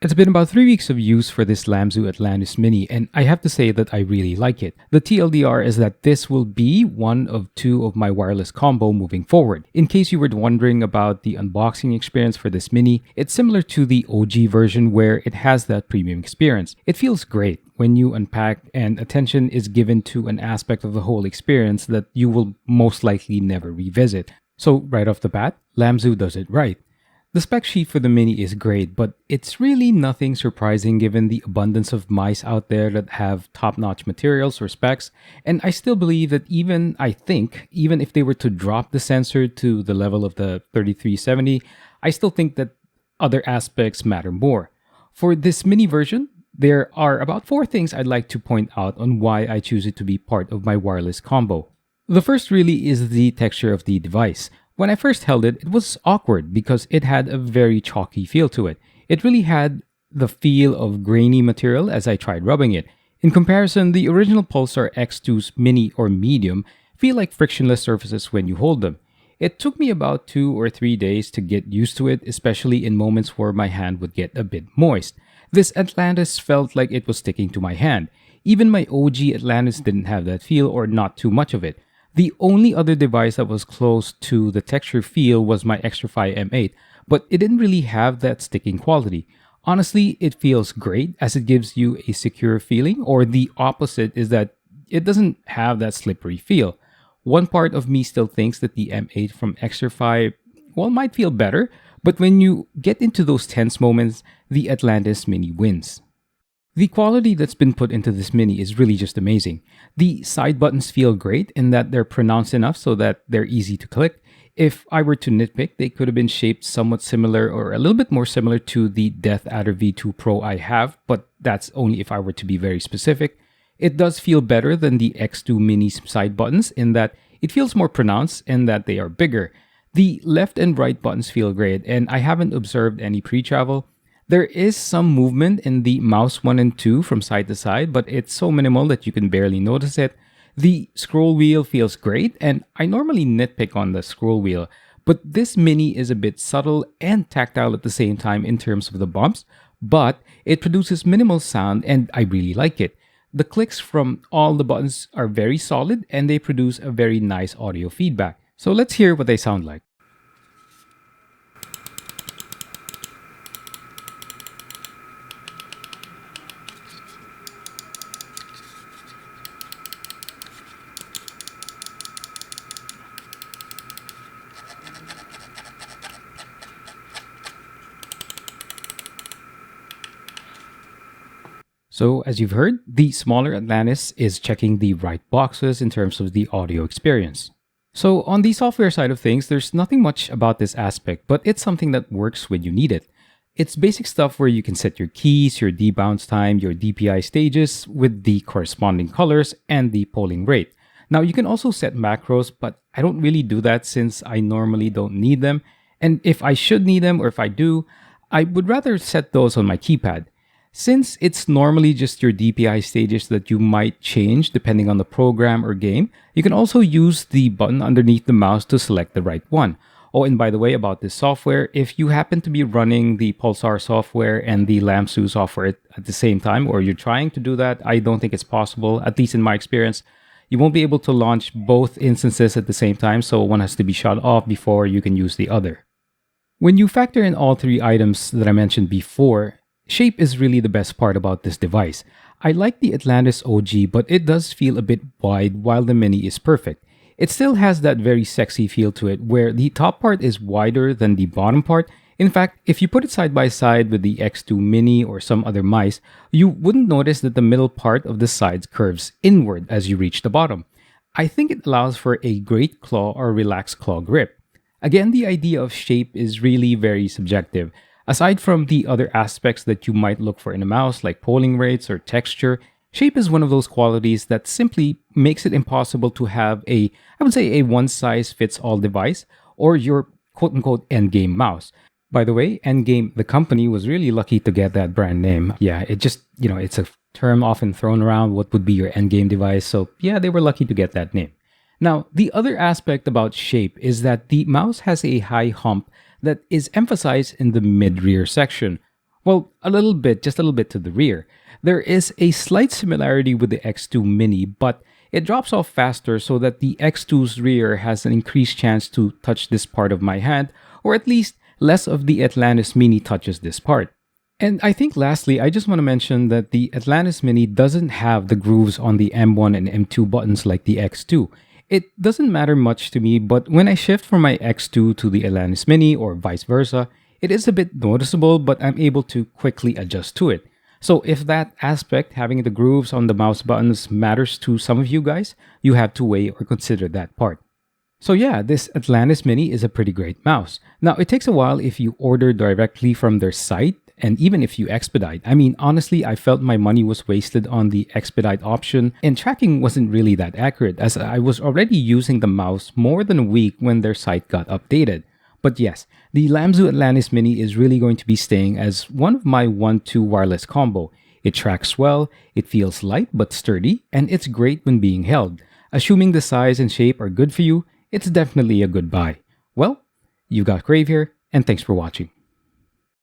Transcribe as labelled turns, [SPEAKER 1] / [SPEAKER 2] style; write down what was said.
[SPEAKER 1] It's been about 3 weeks of use for this Lamzu Atlantis Mini, and I have to say that I really like it. The TLDR is that this will be one of two of my wireless combo moving forward. In case you were wondering about the unboxing experience for this Mini, it's similar to the OG version where it has that premium experience. It feels great when you unpack and attention is given to an aspect of the whole experience that you will most likely never revisit. So right off the bat, Lamzu does it right. The spec sheet for the Mini is great, but it's really nothing surprising given the abundance of mice out there that have top-notch materials or specs, and I still believe that even if they were to drop the sensor to the level of the 3370, I still think that other aspects matter more. For this Mini version, there are about 4 things I'd like to point out on why I choose it to be part of my wireless combo. The first really is the texture of the device. When I first held it, it was awkward because it had a very chalky feel to it. It really had the feel of grainy material as I tried rubbing it. In comparison, the original Pulsar X2's Mini or Medium feel like frictionless surfaces when you hold them. It took me about 2 or 3 days to get used to it, especially in moments where my hand would get a bit moist. This Atlantis felt like it was sticking to my hand. Even my OG Atlantis didn't have that feel or not too much of it. The only other device that was close to the texture feel was my Xtrfy M8, but it didn't really have that sticking quality. Honestly, it feels great as it gives you a secure feeling, or the opposite is that it doesn't have that slippery feel. One part of me still thinks that the M8 from Xtrfy, might feel better, but when you get into those tense moments, the Atlantis Mini wins. The quality that's been put into this Mini is really just amazing. The side buttons feel great in that they're pronounced enough so that they're easy to click. If I were to nitpick, they could have been shaped somewhat similar or a little bit more similar to the Death Adder V2 Pro I have, but that's only if I were to be very specific. It does feel better than the X2 Mini's side buttons in that it feels more pronounced and that they are bigger. The left and right buttons feel great, and I haven't observed any pre-travel. There is some movement in the mouse 1 and 2 from side to side, but it's so minimal that you can barely notice it. The scroll wheel feels great, and I normally nitpick on the scroll wheel, but this Mini is a bit subtle and tactile at the same time in terms of the bumps, but it produces minimal sound and I really like it. The clicks from all the buttons are very solid and they produce a very nice audio feedback. So let's hear what they sound like. So as you've heard, the smaller Atlantis is checking the right boxes in terms of the audio experience. So on the software side of things, there's nothing much about this aspect, but it's something that works when you need it. It's basic stuff where you can set your keys, your debounce time, your DPI stages with the corresponding colors and the polling rate. Now you can also set macros, but I don't really do that since I normally don't need them. And if I should need them or if I do, I would rather set those on my keypad. Since it's normally just your DPI stages that you might change depending on the program or game, you can also use the button underneath the mouse to select the right one. Oh, and by the way, about this software, if you happen to be running the Pulsar software and the Lamzu software at the same time, or you're trying to do that, I don't think it's possible, at least in my experience. You won't be able to launch both instances at the same time, so one has to be shut off before you can use the other. When you factor in all 3 items that I mentioned before, shape is really the best part about this device. I like the Atlantis OG, but it does feel a bit wide while the Mini is perfect. It still has that very sexy feel to it where the top part is wider than the bottom part. In fact, if you put it side by side with the X2 Mini or some other mice, you wouldn't notice that the middle part of the sides curves inward as you reach the bottom. I think it allows for a great claw or relaxed claw grip. Again, the idea of shape is really very subjective. Aside from the other aspects that you might look for in a mouse like polling rates or texture, shape is one of those qualities that simply makes it impossible to have a one-size-fits-all device or your quote-unquote endgame mouse. By the way, Endgame, the company, was really lucky to get that brand name. Yeah, it's a term often thrown around, what would be your endgame device, so yeah, they were lucky to get that name. Now, the other aspect about shape is that the mouse has a high hump that is emphasized in the mid-rear section. Well, a little bit, just a little bit to the rear. There is a slight similarity with the X2 Mini, but it drops off faster so that the X2's rear has an increased chance to touch this part of my hand, or at least less of the Atlantis Mini touches this part. And I think lastly, I just want to mention that the Atlantis Mini doesn't have the grooves on the M1 and M2 buttons like the X2. It doesn't matter much to me, but when I shift from my X2 to the Atlantis Mini or vice versa, it is a bit noticeable, but I'm able to quickly adjust to it. So if that aspect, having the grooves on the mouse buttons, matters to some of you guys, you have to weigh or consider that part. So yeah, this Atlantis Mini is a pretty great mouse. Now, it takes a while if you order directly from their site, and even if you expedite. I mean, honestly, I felt my money was wasted on the expedite option, and tracking wasn't really that accurate as I was already using the mouse more than a week when their site got updated. But yes, the Lamzu Atlantis Mini is really going to be staying as one of my 1-2 wireless combo. It tracks well, it feels light but sturdy, and it's great when being held. Assuming the size and shape are good for you, it's definitely a good buy. Well, you got Crave here, and thanks for watching.